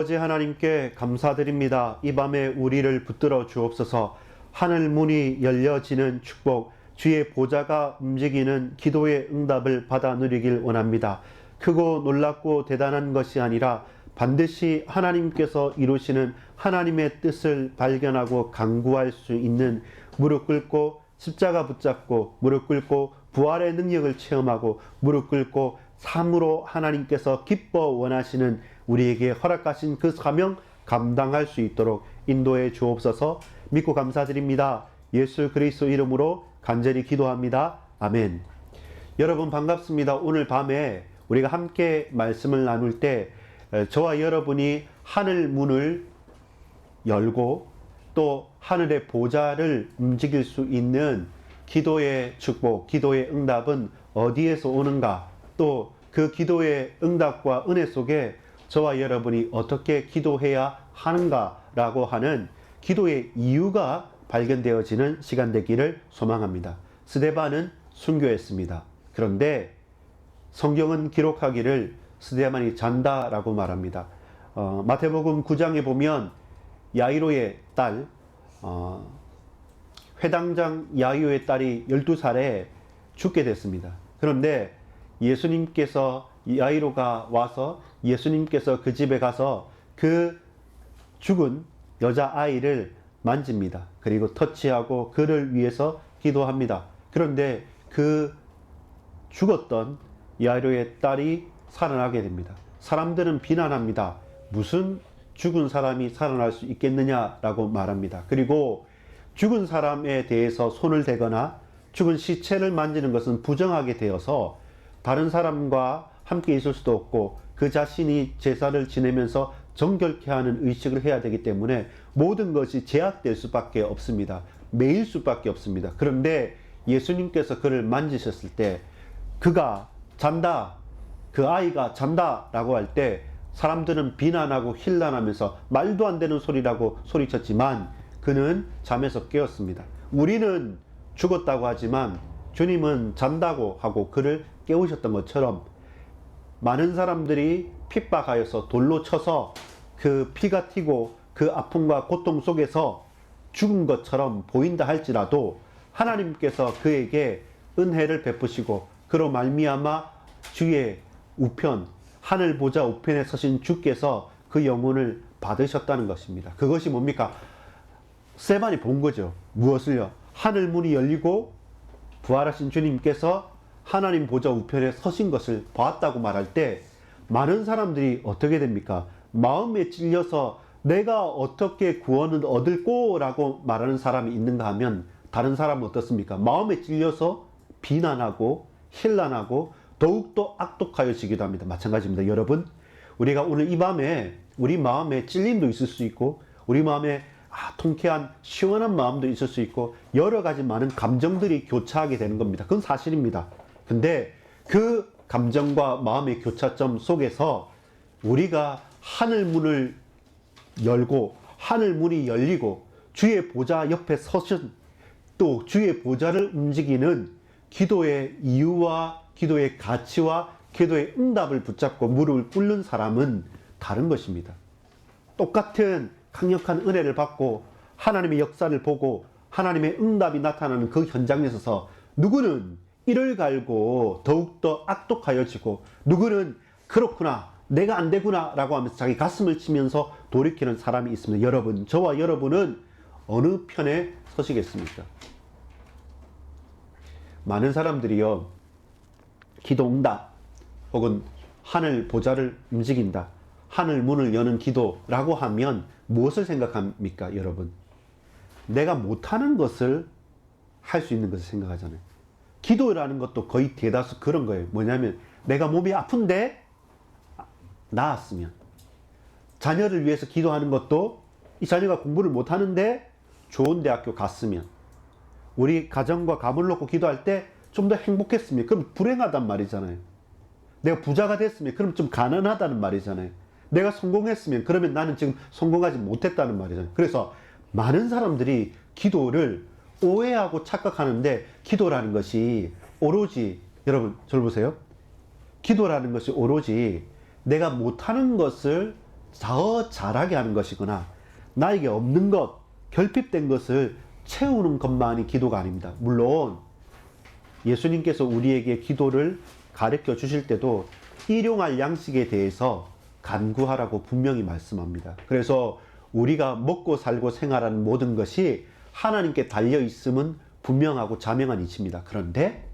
아버지 하나님께 감사드립니다. 이 밤에 우리를 붙들어 주옵소서. 하늘 문이 열려지는 축복, 주의 보좌가 움직이는 기도의 응답을 받아 누리길 원합니다. 크고 놀랍고 대단한 것이 아니라 반드시 하나님께서 이루시는 하나님의 뜻을 발견하고 간구할 수 있는, 무릎 꿇고 십자가 붙잡고 무릎 꿇고 부활의 능력을 체험하고 무릎 꿇고 참으로 하나님께서 기뻐 원하시는 우리에게 허락하신 그 사명 감당할 수 있도록 인도해 주옵소서. 믿고 감사드립니다. 예수 그리스도 이름으로 간절히 기도합니다. 아멘. 여러분 반갑습니다. 오늘 밤에 우리가 함께 말씀을 나눌 때 저와 여러분이 하늘 문을 열고 또 하늘의 보좌를 움직일 수 있는 기도의 축복, 기도의 응답은 어디에서 오는가, 또 그 기도의 응답과 은혜 속에 저와 여러분이 어떻게 기도해야 하는가라고 하는 기도의 이유가 발견되어지는 시간 되기를 소망합니다. 스데반은 순교했습니다. 그런데 성경은 기록하기를 스데반이 잔다라고 말합니다. 마태복음 9장에 보면 야이로의 딸, 회당장 야이로의 딸이 12살에 죽게 됐습니다. 그런데 예수님께서, 야이로가 와서 예수님께서 그 집에 가서 그 죽은 여자아이를 만집니다. 그리고 터치하고 그를 위해서 기도합니다. 그런데 그 죽었던 야이로의 딸이 살아나게 됩니다. 사람들은 비난합니다. 무슨 죽은 사람이 살아날 수 있겠느냐라고 말합니다. 그리고 죽은 사람에 대해서 손을 대거나 죽은 시체를 만지는 것은 부정하게 되어서 다른 사람과 함께 있을 수도 없고 그 자신이 제사를 지내면서 정결케 하는 의식을 해야 되기 때문에 모든 것이 제약될 수밖에 없습니다. 매일 수밖에 없습니다. 그런데 예수님께서 그를 만지셨을 때 그가 잔다, 그 아이가 잔다 라고 할 때 사람들은 비난하고 힐난하면서 말도 안 되는 소리라고 소리쳤지만 그는 잠에서 깨었습니다. 우리는 죽었다고 하지만 주님은 잔다고 하고 그를 깨우셨던 것처럼 많은 사람들이 핍박하여서 돌로 쳐서 그 피가 튀고 그 아픔과 고통 속에서 죽은 것처럼 보인다 할지라도 하나님께서 그에게 은혜를 베푸시고 그로 말미암아 주의 우편, 하늘 보좌 우편에 서신 주께서 그 영혼을 받으셨다는 것입니다. 그것이 뭡니까? 스데반이 본 거죠. 무엇을요? 하늘 문이 열리고 부활하신 주님께서 하나님 보좌 우편에 서신 것을 보았다고 말할 때 많은 사람들이 어떻게 됩니까? 마음에 찔려서 내가 어떻게 구원을 얻을꼬 라고 말하는 사람이 있는가 하면 다른 사람은 어떻습니까? 마음에 찔려서 비난하고 힐난하고 더욱더 악독하여지기도 합니다. 마찬가지입니다. 여러분, 우리가 오늘 이 밤에 우리 마음에 찔림도 있을 수 있고 우리 마음에 통쾌한 시원한 마음도 있을 수 있고 여러 가지 많은 감정들이 교차하게 되는 겁니다. 그건 사실입니다. 근데 그 감정과 마음의 교차점 속에서 우리가 하늘 문을 열고 하늘 문이 열리고 주의 보좌 옆에 서신, 또 주의 보좌를 움직이는 기도의 이유와 기도의 가치와 기도의 응답을 붙잡고 무릎을 꿇는 사람은 다른 것입니다. 똑같은 강력한 은혜를 받고 하나님의 역사를 보고 하나님의 응답이 나타나는 그 현장에 서서 누구는 이를 갈고 더욱더 악독하여지고 누구는 그렇구나, 내가 안 되구나 라고 하면서 자기 가슴을 치면서 돌이키는 사람이 있습니다. 여러분, 저와 여러분은 어느 편에 서시겠습니까? 많은 사람들이요, 기도 응답 혹은 하늘 보좌를 움직인다, 하늘 문을 여는 기도라고 하면 무엇을 생각합니까? 여러분, 내가 못하는 것을 할 수 있는 것을 생각하잖아요. 기도라는 것도 거의 대다수 그런 거예요. 뭐냐면 내가 몸이 아픈데 나았으면, 자녀를 위해서 기도하는 것도 이 자녀가 공부를 못하는데 좋은 대학교 갔으면, 우리 가정과 가문을 놓고 기도할 때 좀 더 행복했으면, 그럼 불행하단 말이잖아요. 내가 부자가 됐으면, 그럼 좀 가난하다는 말이잖아요. 내가 성공했으면, 그러면 나는 지금 성공하지 못했다는 말이잖아요. 그래서 많은 사람들이 기도를 오해하고 착각하는데, 기도라는 것이 오로지, 여러분 저를 보세요. 기도라는 것이 오로지 내가 못하는 것을 더 잘하게 하는 것이거나 나에게 없는 것, 결핍된 것을 채우는 것만이 기도가 아닙니다. 물론 예수님께서 우리에게 기도를 가르쳐 주실 때도 일용할 양식에 대해서 간구하라고 분명히 말씀합니다. 그래서 우리가 먹고 살고 생활하는 모든 것이 하나님께 달려 있음은 분명하고 자명한 이치입니다. 그런데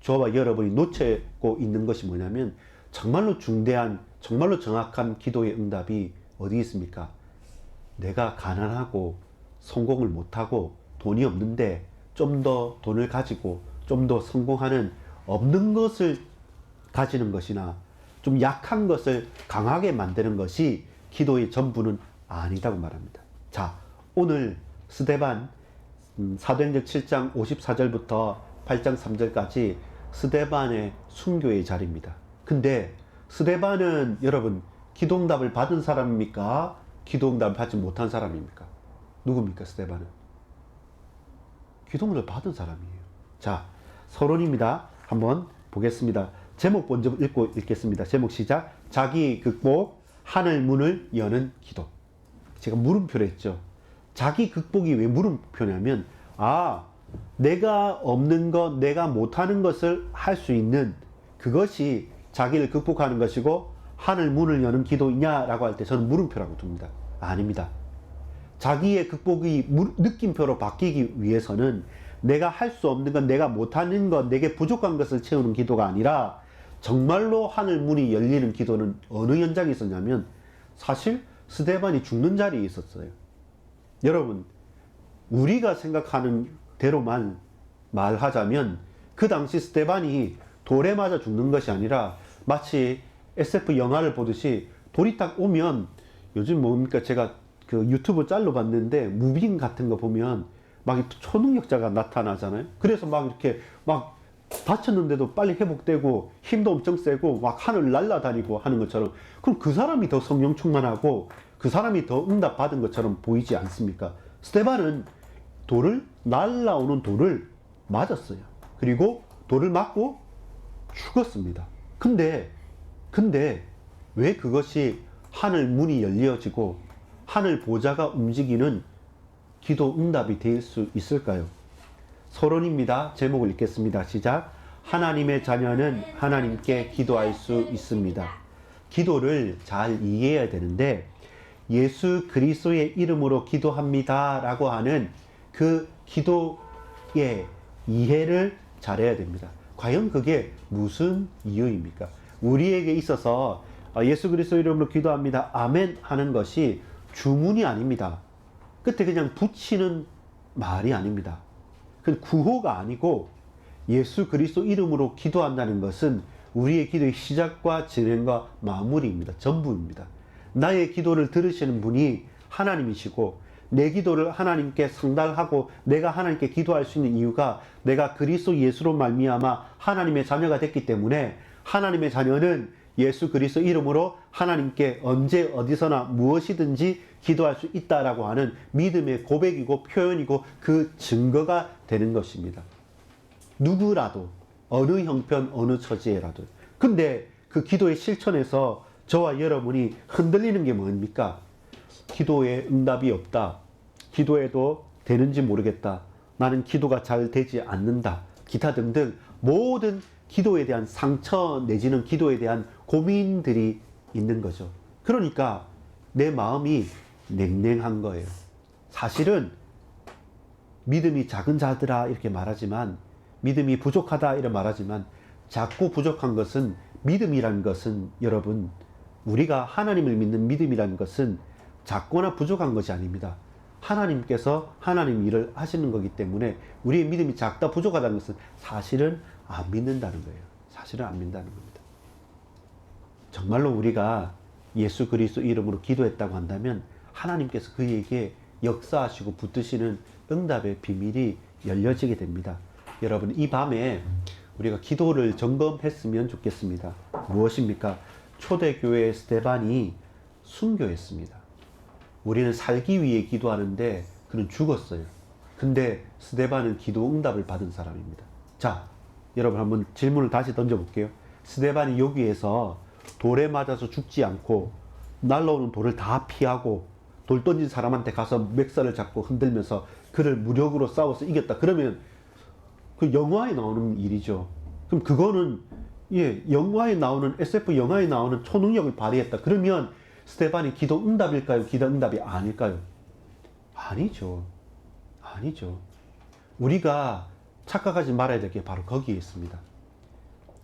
저와 여러분이 놓치고 있는 것이 뭐냐면 정말로 중대한, 정말로 정확한 기도의 응답이 어디 있습니까? 내가 가난하고 성공을 못하고 돈이 없는데 좀 더 돈을 가지고 좀 더 성공하는, 없는 것을 가지는 것이나 좀 약한 것을 강하게 만드는 것이 기도의 전부는 아니다고 말합니다. 자, 오늘 스데반 사도행전 7장 54절부터 8장 3절까지 스데반의 순교의 자리입니다. 근데 스데반은 여러분 기도응답을 받은 사람입니까? 기도응답을 받지 못한 사람입니까? 누굽니까? 스데반은 기도응답을 받은 사람이에요. 자, 서론입니다. 한번 보겠습니다. 제목 먼저 읽겠습니다. 제목 시작. 자기 극복, 하늘 문을 여는 기도. 제가 물음표를 했죠. 자기 극복이 왜 물음표냐면, 내가 없는 것, 내가 못하는 것을 할 수 있는 그것이 자기를 극복하는 것이고 하늘 문을 여는 기도이냐라고 할 때 저는 물음표라고 둡니다. 아닙니다. 자기의 극복이 느낌표로 바뀌기 위해서는 내가 할 수 없는 것, 내가 못하는 것, 내게 부족한 것을 채우는 기도가 아니라 정말로 하늘 문이 열리는 기도는 어느 현장에 있었냐면 사실 스데반이 죽는 자리에 있었어요. 여러분, 우리가 생각하는 대로만 말하자면 그 당시 스데반이 돌에 맞아 죽는 것이 아니라 마치 SF 영화를 보듯이 돌이 딱 오면, 요즘 뭡니까, 제가 그 유튜브 짤로 봤는데 무빙 같은 거 보면 막 초능력자가 나타나잖아요. 그래서 막 이렇게 막 다쳤는데도 빨리 회복되고 힘도 엄청 세고 막 하늘 날아다니고 하는 것처럼, 그럼 그 사람이 더 성령 충만하고 그 사람이 더 응답 받은 것처럼 보이지 않습니까? 스데반은 날아오는 돌을 맞았어요. 그리고 돌을 맞고 죽었습니다. 근데 왜 그것이 하늘 문이 열려지고 하늘 보좌가 움직이는 기도 응답이 될 수 있을까요? 서론입니다. 제목을 읽겠습니다. 시작. 하나님의 자녀는 하나님께 기도할 수 있습니다. 기도를 잘 이해해야 되는데 예수 그리스도의 이름으로 기도합니다 라고 하는 그 기도의 이해를 잘해야 됩니다. 과연 그게 무슨 이유입니까? 우리에게 있어서 예수 그리스도 이름으로 기도합니다, 아멘 하는 것이 주문이 아닙니다. 끝에 그냥 붙이는 말이 아닙니다. 그 구호가 아니고 예수 그리스도 이름으로 기도한다는 것은 우리의 기도의 시작과 진행과 마무리입니다. 전부입니다. 나의 기도를 들으시는 분이 하나님이시고 내 기도를 하나님께 상달하고 내가 하나님께 기도할 수 있는 이유가 내가 그리스도 예수로 말미암아 하나님의 자녀가 됐기 때문에 하나님의 자녀는 예수 그리스도 이름으로 하나님께 언제 어디서나 무엇이든지 기도할 수 있다라고 하는 믿음의 고백이고 표현이고 그 증거가 되는 것입니다. 누구라도 어느 형편 어느 처지에라도. 근데 그 기도의 실천에서 저와 여러분이 흔들리는 게 뭡니까? 기도에 응답이 없다. 기도해도 되는지 모르겠다. 나는 기도가 잘 되지 않는다. 기타 등등 모든 기도에 대한 상처 내지는 기도에 대한 고민들이 있는 거죠. 그러니까 내 마음이 냉랭한 거예요. 사실은 믿음이 작은 자들아 이렇게 말하지만, 믿음이 부족하다 이렇게 말하지만, 작고 부족한 것은, 믿음이라는 것은 여러분, 우리가 하나님을 믿는 믿음이라는 것은 작거나 부족한 것이 아닙니다. 하나님께서 하나님 일을 하시는 거기 때문에 우리의 믿음이 작다 부족하다는 것은 사실은 안 믿는다는 거예요. 사실은 안 믿는다는 겁니다. 정말로 우리가 예수 그리스도 이름으로 기도했다고 한다면 하나님께서 그에게 역사하시고 붙드시는 응답의 비밀이 열려지게 됩니다. 여러분, 이 밤에 우리가 기도를 점검했으면 좋겠습니다. 무엇입니까? 초대교회의 스데반이 순교했습니다. 우리는 살기 위해 기도하는데 그는 죽었어요. 근데 스데반은 기도 응답을 받은 사람입니다. 자, 여러분 한번 질문을 다시 던져볼게요. 스데반이 여기에서 돌에 맞아서 죽지 않고 날라오는 돌을 다 피하고 돌 던진 사람한테 가서 멱살을 잡고 흔들면서 그를 무력으로 싸워서 이겼다. 그러면 그 영화에 나오는 일이죠. 그럼 그거는 영화에 나오는 SF 영화에 나오는 초능력을 발휘했다. 그러면 스테반이 기도 응답일까요? 기도 응답이 아닐까요? 아니죠. 아니죠. 우리가 착각하지 말아야 될 게 바로 거기에 있습니다.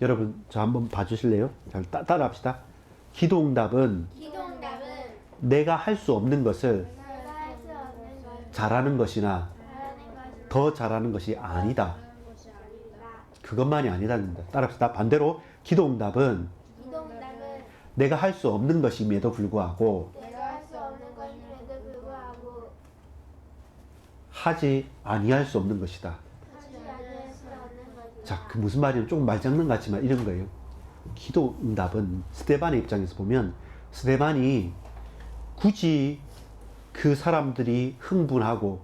여러분, 저 한번 봐주실래요? 잘 따라합시다. 기도 응답은 내가 할 수 없는 것을 잘하는 것이나 더 잘하는 것이 아니다. 그것만이 아니다는 겁니다. 따라합시다. 반대로 기도 응답은 내가 할 수 없는 것임에도 불구하고 하지 아니할 수 없는 것이다. 자, 그 무슨 말이냐면 조금 말장난 같지만 이런 거예요. 기도 응답은 스데반의 입장에서 보면 스데반이 굳이 그 사람들이 흥분하고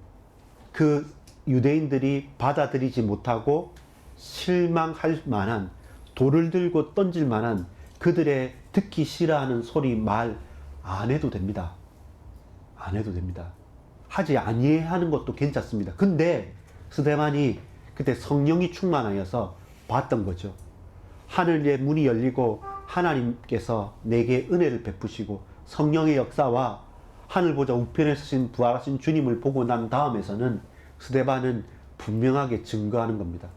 그 유대인들이 받아들이지 못하고 실망할 만한 돌을 들고 던질 만한 그들의 듣기 싫어하는 소리 말 안 해도 됩니다. 안 해도 됩니다. 하지 아니하는 것도 괜찮습니다. 근데 스데반이 그때 성령이 충만하여서 봤던 거죠. 하늘의 문이 열리고 하나님께서 내게 은혜를 베푸시고 성령의 역사와 하늘 보좌 우편에 서신 부활하신 주님을 보고 난 다음에서는 스데반은 분명하게 증거하는 겁니다.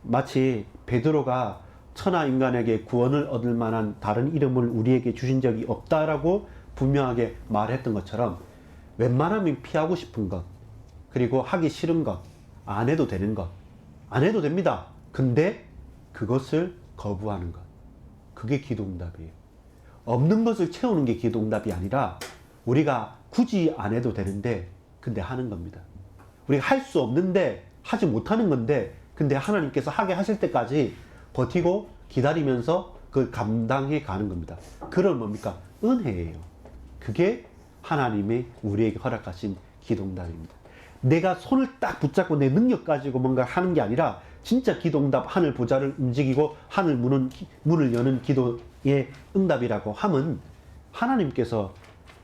마치 베드로가 천하 인간에게 구원을 얻을 만한 다른 이름을 우리에게 주신 적이 없다라고 분명하게 말했던 것처럼 웬만하면 피하고 싶은 것, 그리고 하기 싫은 것, 안 해도 되는 것, 안 해도 됩니다. 근데 그것을 거부하는 것. 그게 기도응답이에요. 없는 것을 채우는 게 기도응답이 아니라 우리가 굳이 안 해도 되는데 근데 하는 겁니다. 우리가 할 수 없는데 하지 못하는 건데 근데 하나님께서 하게 하실 때까지 버티고 기다리면서 그걸 감당해 가는 겁니다. 그럼 뭡니까? 은혜예요. 그게 하나님의 우리에게 허락하신 기도응답입니다. 내가 손을 딱 붙잡고 내 능력 가지고 뭔가 하는 게 아니라 진짜 기도응답, 하늘 보좌를 움직이고 하늘 문을 여는 기도의 응답이라고 하면 하나님께서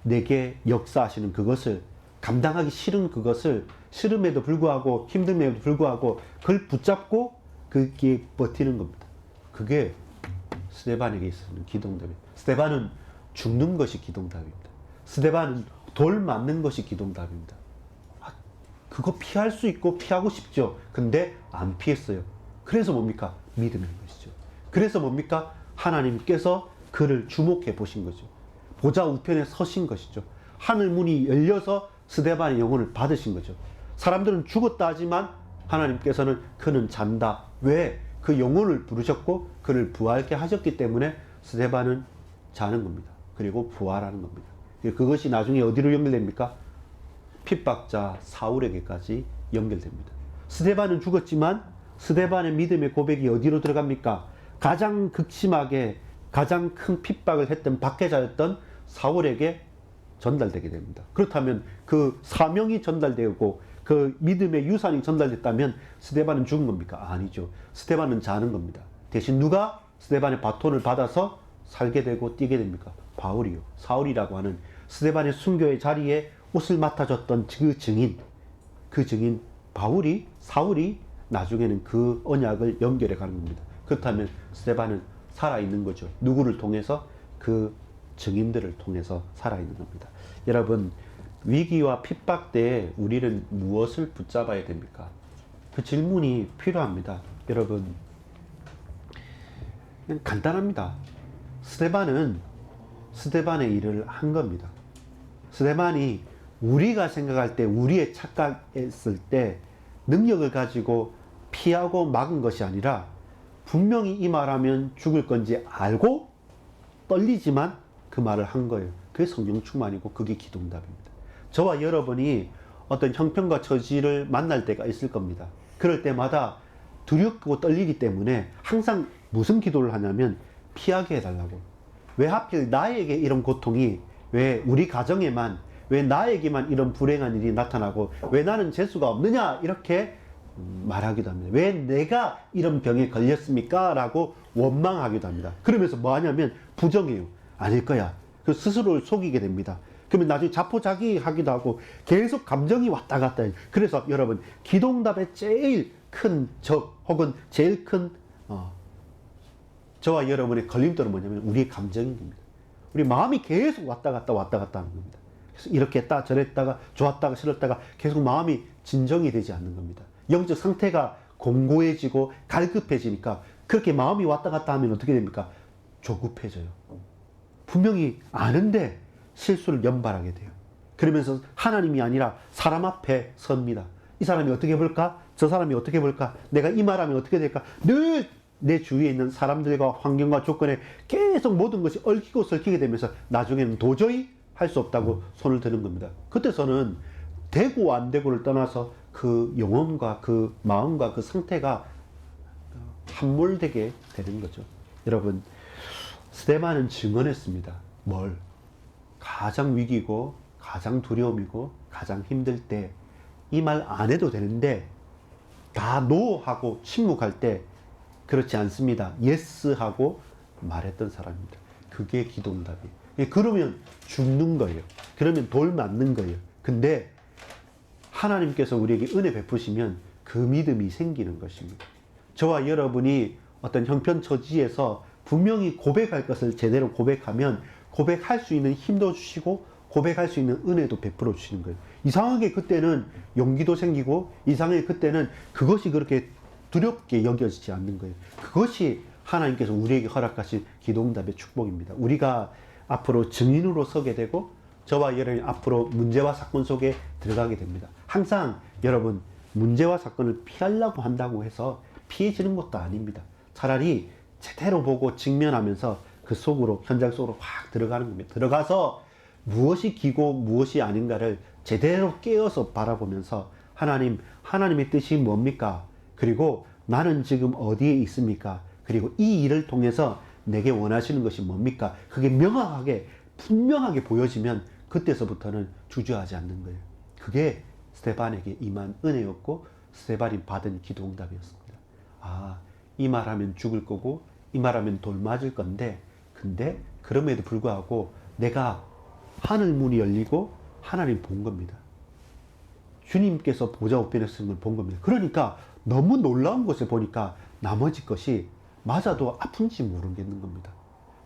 내게 역사하시는 그것을 감당하기 싫은 그것을 싫음에도 불구하고 힘듦에도 불구하고 그걸 붙잡고 그게 버티는 겁니다. 그게 스데반에게 있어서는 기도응답입니다. 스데반은 죽는 것이 기도응답입니다. 스데반은 돌 맞는 것이 기도응답입니다. 그거 피할 수 있고 피하고 싶죠. 근데 안 피했어요. 그래서 뭡니까? 믿음인 것이죠. 그래서 뭡니까? 하나님께서 그를 주목해 보신 거죠. 보좌 우편에 서신 것이죠. 하늘 문이 열려서 스데반의 영혼을 받으신 거죠. 사람들은 죽었다 하지만 하나님께서는 그는 잔다. 왜? 그 영혼을 부르셨고 그를 부활케 하셨기 때문에 스데반은 자는 겁니다. 그리고 부활하는 겁니다. 그것이 나중에 어디로 연결됩니까? 핍박자 사울에게까지 연결됩니다. 스데반은 죽었지만 스데반의 믿음의 고백이 어디로 들어갑니까? 가장 극심하게 가장 큰 핍박을 했던 박해자였던 사울에게 전달되게 됩니다. 그렇다면 그 사명이 전달되고 그 믿음의 유산이 전달됐다면 스데반은 죽은 겁니까? 아니죠. 스데반은 자는 겁니다. 대신 누가 스데반의 바톤을 받아서 살게 되고 뛰게 됩니까? 바울이요. 사울이라고 하는 스데반의 순교의 자리에 옷을 맡아줬던 그 증인 바울이, 사울이 나중에는 그 언약을 연결해 가는 겁니다. 그렇다면 스데반은 살아있는 거죠. 누구를 통해서? 그 증인들을 통해서 살아있는 겁니다. 여러분, 위기와 핍박 때에 우리는 무엇을 붙잡아야 됩니까? 그 질문이 필요합니다. 여러분, 그냥 간단합니다. 스데반은 스데반의 일을 한 겁니다. 스데반이 우리가 생각할 때, 우리의 착각했을 때 능력을 가지고 피하고 막은 것이 아니라 분명히 이 말하면 죽을 건지 알고 떨리지만 그 말을 한 거예요. 그게 성령 충만이고 그게 기도응답입니다. 저와 여러분이 어떤 형편과 처지를 만날 때가 있을 겁니다. 그럴 때마다 두렵고 떨리기 때문에 항상 무슨 기도를 하냐면 피하게 해달라고. 왜 하필 나에게 이런 고통이, 왜 우리 가정에만, 왜 나에게만 이런 불행한 일이 나타나고 왜 나는 재수가 없느냐 이렇게 말하기도 합니다. 왜 내가 이런 병에 걸렸습니까? 라고 원망하기도 합니다. 그러면서 뭐 하냐면 부정해요. 아닐 거야. 그 스스로를 속이게 됩니다. 그러면 나중에 자포자기하기도 하고 계속 감정이 왔다 갔다 해요. 그래서 여러분, 기도응답의 제일 큰 적 혹은 제일 큰 저와 여러분의 걸림돌은 뭐냐면 우리의 감정인 겁니다. 우리 마음이 계속 왔다 갔다 하는 겁니다. 그래서 이렇게 했다 저랬다가 좋았다가 싫었다가 계속 마음이 진정이 되지 않는 겁니다. 영적 상태가 공고해지고 갈급해지니까 그렇게 마음이 왔다 갔다 하면 어떻게 됩니까? 조급해져요. 분명히 아는데 실수를 연발하게 돼요. 그러면서 하나님이 아니라 사람 앞에 섭니다. 이 사람이 어떻게 볼까? 저 사람이 어떻게 볼까? 내가 이 말하면 어떻게 될까? 늘 내 주위에 있는 사람들과 환경과 조건에 계속 모든 것이 얽히고 설키게 되면서 나중에는 도저히 할 수 없다고 손을 드는 겁니다. 그때서는 되고 안 되고를 떠나서 그 영혼과 그 마음과 그 상태가 함몰되게 되는 거죠. 여러분, 스데반은 증언했습니다. 뭘? 가장 위기고 가장 두려움이고 가장 힘들 때 이 말 안 해도 되는데 다 노하고 침묵할 때 그렇지 않습니다. 예스하고 말했던 사람입니다. 그게 기도응답이에요. 그러면 죽는 거예요. 그러면 돌 맞는 거예요. 근데 하나님께서 우리에게 은혜 베푸시면 그 믿음이 생기는 것입니다. 저와 여러분이 어떤 형편처지에서 분명히 고백할 것을 제대로 고백하면 고백할 수 있는 힘도 주시고 고백할 수 있는 은혜도 베풀어 주시는 거예요. 이상하게 그때는 용기도 생기고 이상하게 그때는 그것이 그렇게 두렵게 여겨지지 않는 거예요. 그것이 하나님께서 우리에게 허락하신 기도응답의 축복입니다. 우리가 앞으로 증인으로 서게 되고 저와 여러분이 앞으로 문제와 사건 속에 들어가게 됩니다. 항상 여러분, 문제와 사건을 피하려고 한다고 해서 피해지는 것도 아닙니다. 차라리 제대로 보고 직면하면서 그 속으로, 현장 속으로 확 들어가는 겁니다. 들어가서 무엇이 기고 무엇이 아닌가를 제대로 깨어서 바라보면서 하나님의 뜻이 뭡니까? 그리고 나는 지금 어디에 있습니까? 그리고 이 일을 통해서 내게 원하시는 것이 뭡니까? 그게 명확하게, 분명하게 보여지면 그때서부터는 주저하지 않는 거예요. 그게 스데반에게 임한 은혜였고 스데반이 받은 기도응답이었습니다. 아, 이 말하면 죽을 거고 이 말하면 돌 맞을 건데 근데 그럼에도 불구하고 내가 하늘 문이 열리고 하나님 본 겁니다. 주님께서 보좌 우편에 쓰는 걸 본 겁니다. 그러니까 너무 놀라운 것을 보니까 나머지 것이 맞아도 아픈지 모르겠는 겁니다.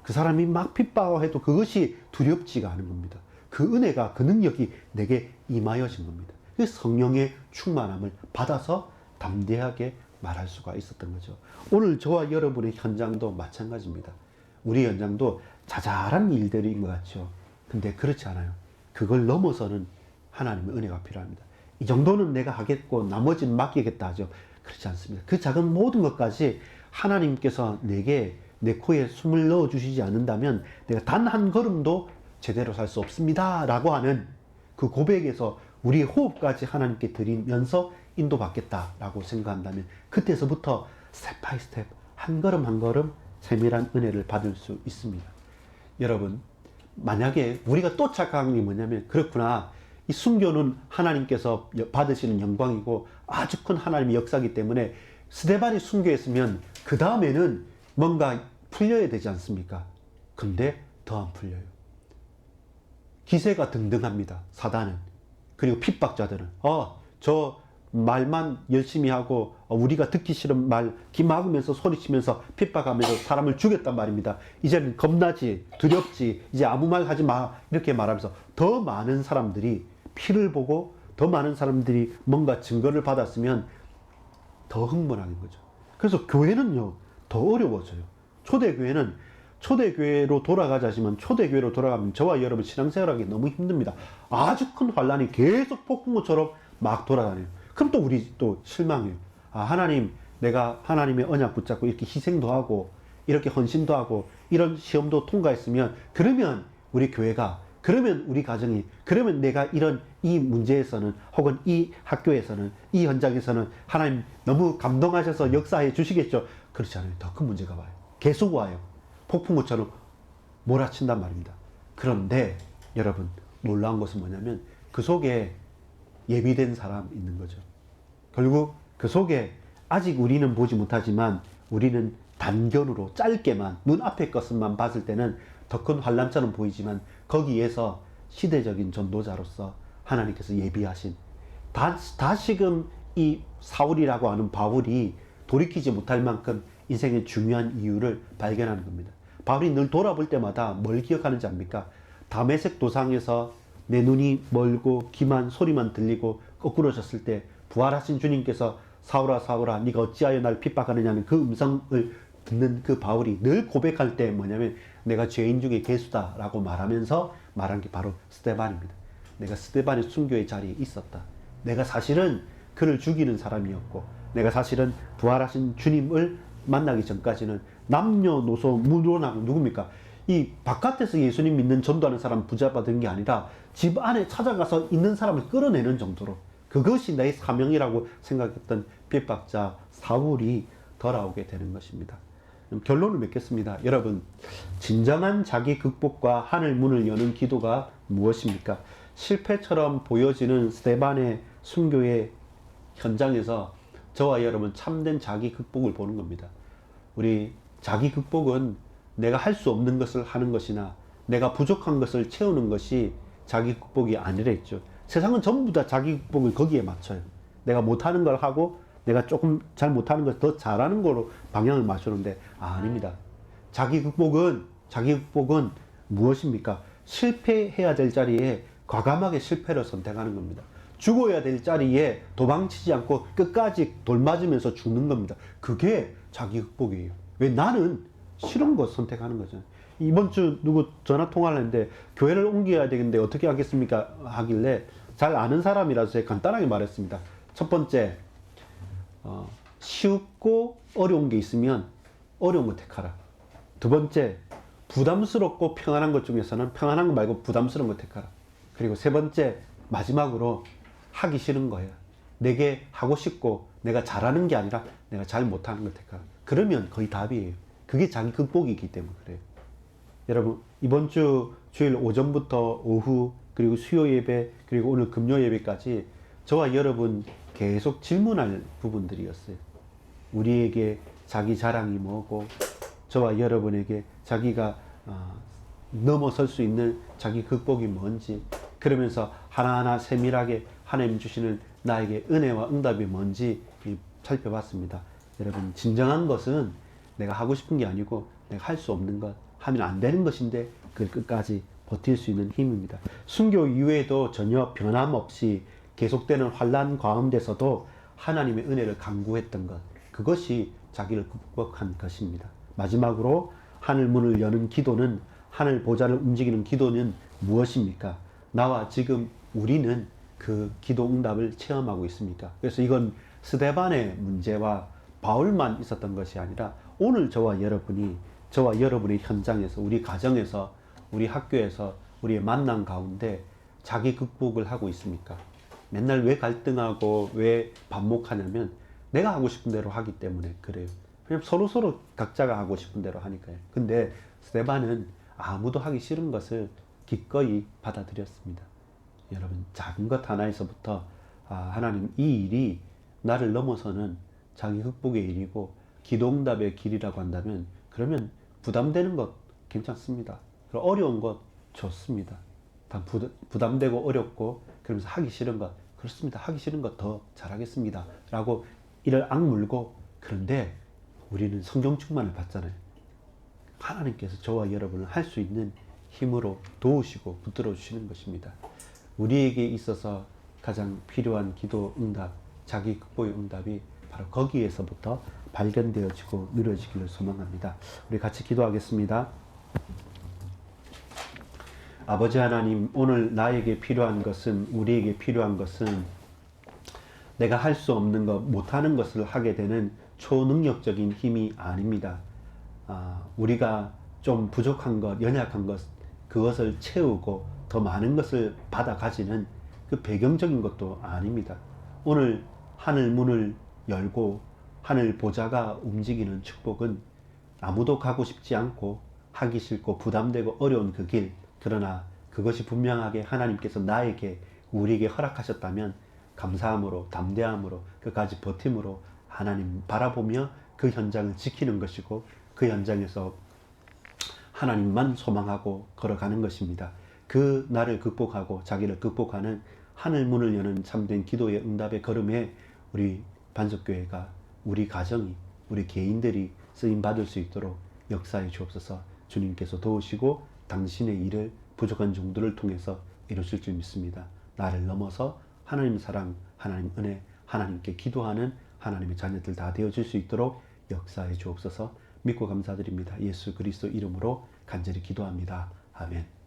그 사람이 막 핍박해도 그것이 두렵지가 않은 겁니다. 그 은혜가, 그 능력이 내게 임하여진 겁니다. 그 성령의 충만함을 받아서 담대하게 말할 수가 있었던 거죠. 오늘 저와 여러분의 현장도 마찬가지입니다. 우리 현장도 자잘한 일들인 것 같죠. 근데 그렇지 않아요. 그걸 넘어서는 하나님의 은혜가 필요합니다. 이 정도는 내가 하겠고 나머지는 맡기겠다 하죠. 그렇지 않습니다. 그 작은 모든 것까지 하나님께서 내게 내 코에 숨을 넣어주시지 않는다면 내가 단 한 걸음도 제대로 살 수 없습니다 라고 하는 그 고백에서 우리의 호흡까지 하나님께 드리면서 인도받겠다라고 생각한다면 그때서부터 스텝 바이 스텝 한 걸음 한 걸음 세밀한 은혜를 받을 수 있습니다. 여러분, 만약에 우리가 또 착각한 게 뭐냐면 그렇구나, 이 순교는 하나님께서 받으시는 영광이고 아주 큰 하나님의 역사이기 때문에 스데반이 순교했으면 그 다음에는 뭔가 풀려야 되지 않습니까? 근데 더 안 풀려요. 기세가 등등합니다. 사단은. 그리고 핍박자들은 저 말만 열심히 하고 우리가 듣기 싫은 말 기막으면서 소리치면서 핍박하면서 사람을 죽였단 말입니다. 이제는 겁나지, 두렵지, 이제 아무 말 하지 마 이렇게 말하면서 더 많은 사람들이 피를 보고 더 많은 사람들이 뭔가 증거를 받았으면 더 흥분하는 거죠. 그래서 교회는요 더 어려워져요. 초대교회로 돌아가자지만 초대교회로 돌아가면 저와 여러분 신앙생활하기 너무 힘듭니다. 아주 큰 환란이 계속 폭풍우처럼 막 돌아다녀요. 그럼 또 우리 또 실망해요. 하나님, 내가 하나님의 언약 붙잡고 이렇게 희생도 하고 이렇게 헌신도 하고 이런 시험도 통과했으면 그러면 우리 교회가, 그러면 우리 가정이, 그러면 내가 이 문제에서는 혹은 이 학교에서는 이 현장에서는 하나님 너무 감동하셔서 역사해 주시겠죠. 그렇지 않아요. 더 큰 문제가 와요. 계속 와요. 폭풍우처럼 몰아친단 말입니다. 그런데 여러분, 놀라운 것은 뭐냐면 그 속에 예비된 사람 있는 거죠. 결국 그 속에 아직 우리는 보지 못하지만 우리는 단견으로 짧게만 눈앞의 것만 봤을 때는 더 큰 환란처럼 보이지만 거기에서 시대적인 전도자로서 하나님께서 예비하신 다시금 이 사울이라고 하는 바울이 돌이키지 못할 만큼 인생의 중요한 이유를 발견하는 겁니다. 바울이 늘 돌아볼 때마다 뭘 기억하는지 압니까? 다메섹 도상에서 내 눈이 멀고 귀만 소리만 들리고 거꾸러졌을 때 부활하신 주님께서 사울아 사울아 네가 어찌하여 날 핍박하느냐는 그 음성을 듣는 그 바울이 늘 고백할 때 뭐냐면 내가 죄인 중에 괴수다 라고 말하면서 말한 게 바로 스데반입니다. 내가 스데반의 순교의 자리에 있었다. 내가 사실은 그를 죽이는 사람이었고 내가 사실은 부활하신 주님을 만나기 전까지는 남녀노소 무론하고 누굽니까? 이 바깥에서 예수님 믿는 전도하는 사람 부자받은 게 아니라 집 안에 찾아가서 있는 사람을 끌어내는 정도로 그것이 내 사명이라고 생각했던 핍박자 사울이 돌아오게 되는 것입니다. 결론을 맺겠습니다. 여러분, 진정한 자기 극복과 하늘 문을 여는 기도가 무엇입니까? 실패처럼 보여지는 스데반의 순교의 현장에서 저와 여러분 참된 자기 극복을 보는 겁니다. 우리 자기 극복은 내가 할 수 없는 것을 하는 것이나 내가 부족한 것을 채우는 것이 자기 극복이 아니랬죠. 세상은 전부 다 자기 극복을 거기에 맞춰요. 내가 못하는 걸 하고 내가 조금 잘 못하는 걸 더 잘하는 거로 방향을 맞추는데 아닙니다. 자기 극복은 무엇입니까? 실패해야 될 자리에 과감하게 실패를 선택하는 겁니다. 죽어야 될 자리에 도망치지 않고 끝까지 돌맞으면서 죽는 겁니다. 그게 자기 극복이에요. 왜? 나는 싫은 것 선택하는 거죠. 이번 주 누구 전화 통화를 했는데 교회를 옮겨야 되겠는데 어떻게 하겠습니까? 하길래 잘 아는 사람이라서 제가 간단하게 말했습니다. 첫 번째, 쉽고 어려운 게 있으면 어려운 거 택하라. 두 번째, 부담스럽고 평안한 것 중에서는 평안한 거 말고 부담스러운 거 택하라. 그리고 세 번째, 마지막으로 하기 싫은 거예요. 내게 하고 싶고 내가 잘하는 게 아니라 내가 잘 못하는 거 택하라. 그러면 거의 답이에요. 그게 자기 극복이기 때문에 그래요. 여러분, 이번 주 주일 오전부터 오후 그리고 수요 예배 그리고 오늘 금요 예배까지 저와 여러분 계속 질문할 부분들이었어요. 우리에게 자기 자랑이 뭐고 저와 여러분에게 자기가 넘어설 수 있는 자기 극복이 뭔지 그러면서 하나하나 세밀하게 하나님 주시는 나에게 은혜와 응답이 뭔지 살펴봤습니다. 여러분, 진정한 것은 내가 하고 싶은 게 아니고 내가 할 수 없는 것, 하면 안 되는 것인데 그걸 끝까지 버틸 수 있는 힘입니다. 순교 이후에도 전혀 변함없이 계속되는 환난 가운데서도 하나님의 은혜를 간구했던 것, 그것이 자기를 극복한 것입니다. 마지막으로 하늘 문을 여는 기도는, 하늘 보좌를 움직이는 기도는 무엇입니까? 나와 지금 우리는 그 기도 응답을 체험하고 있습니까? 그래서 이건 스데반의 문제와 바울만 있었던 것이 아니라 오늘 저와 여러분의 현장에서, 우리 가정에서, 우리 학교에서, 우리의 만남 가운데 자기 극복을 하고 있습니까? 맨날 왜 갈등하고 왜 반목하냐면 내가 하고 싶은 대로 하기 때문에 그래요. 그냥 서로 각자가 하고 싶은 대로 하니까요. 근데 스데반은 아무도 하기 싫은 것을 기꺼이 받아들였습니다. 여러분, 작은 것 하나에서부터 하나님, 이 일이 나를 넘어서는 자기 극복의 일이고 기도응답의 길이라고 한다면 그러면 부담되는 것 괜찮습니다. 어려운 것 좋습니다. 다 부담되고 어렵고 그러면서 하기 싫은 것 그렇습니다. 하기 싫은 것 더 잘하겠습니다. 라고 이를 악물고, 그런데 우리는 성령 충만을 받잖아요. 하나님께서 저와 여러분을 할 수 있는 힘으로 도우시고 붙들어 주시는 것입니다. 우리에게 있어서 가장 필요한 기도 응답, 자기 극복의 응답이 바로 거기에서부터 발견되어지고 이루어지기를 소망합니다. 우리 같이 기도하겠습니다. 아버지 하나님, 오늘 나에게 필요한 것은, 우리에게 필요한 것은 내가 할 수 없는 것, 못하는 것을 하게 되는 초능력적인 힘이 아닙니다. 우리가 좀 부족한 것, 연약한 것, 그것을 채우고 더 많은 것을 받아 가지는 그 배경적인 것도 아닙니다. 오늘 하늘 문을 열고 하늘 보좌가 움직이는 축복은 아무도 가고 싶지 않고 하기 싫고 부담되고 어려운 그 길, 그러나 그것이 분명하게 하나님께서 나에게, 우리에게 허락하셨다면 감사함으로, 담대함으로, 끝까지 버팀으로 하나님 바라보며 그 현장을 지키는 것이고 그 현장에서 하나님만 소망하고 걸어가는 것입니다. 그 나를 극복하고 자기를 극복하는 하늘 문을 여는 참된 기도의 응답의 걸음에 우리 반석교회가, 우리 가정이, 우리 개인들이 쓰임 받을 수 있도록 역사해 주옵소서. 주님께서 도우시고 당신의 일을 부족한 종들을 통해서 이루실 줄 믿습니다. 나를 넘어서 하나님 사랑, 하나님 은혜, 하나님께 기도하는 하나님의 자녀들 다 되어줄 수 있도록 역사해 주옵소서. 믿고 감사드립니다. 예수 그리스도 이름으로 간절히 기도합니다. 아멘.